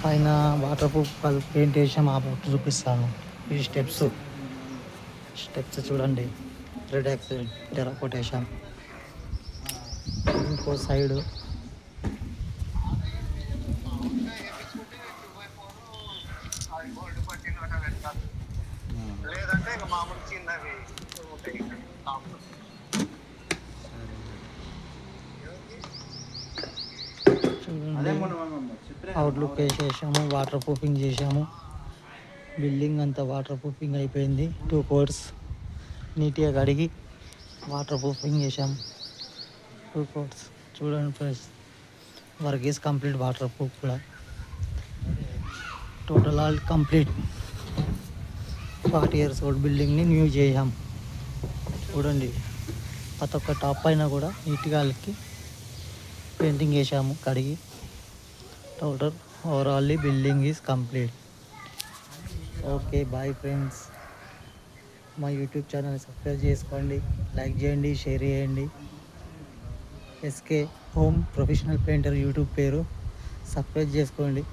పైన water proof paint వేసాం. ఆ బొట్టు చూపిస్తాను. ఈ స్టెప్స్ చూడండి, రెడ్ యాక్సిడెంట్ టెరాకోట్ వేసాం. ఇంకో సైడు లేదంటే ఇంకా మామూలు చిన్నవి ఉంటాయి. చూడండి, అవుట్లుక్ వేసేసాము, వాటర్ ప్రూఫింగ్ చేసాము. బిల్డింగ్ అంతా వాటర్ ప్రూఫింగ్ అయిపోయింది. 2 కోర్స్ నీట్గా కడిగి వాటర్ ప్రూఫింగ్ చేసాము. 2 కోర్స్ చూడండి friends, work is complete. Water proof కూడా total all complete. 40 years old బిల్డింగ్ని న్యూ చేసాం. చూడండి, ప్రతి ఒక్క టాప్ పైన కూడా నీట్గా అలికి పెయింటింగ్ వేసాము కడిగి. Total overally building is complete. Okay, bye friends. మా యూట్యూబ్ ఛానల్ సబ్స్క్రైబ్ చేసుకోండి, లైక్ చేయండి, షేర్ చేయండి. SK home professional painter YouTube పేరు. సబ్స్క్రైబ్ చేసుకోండి.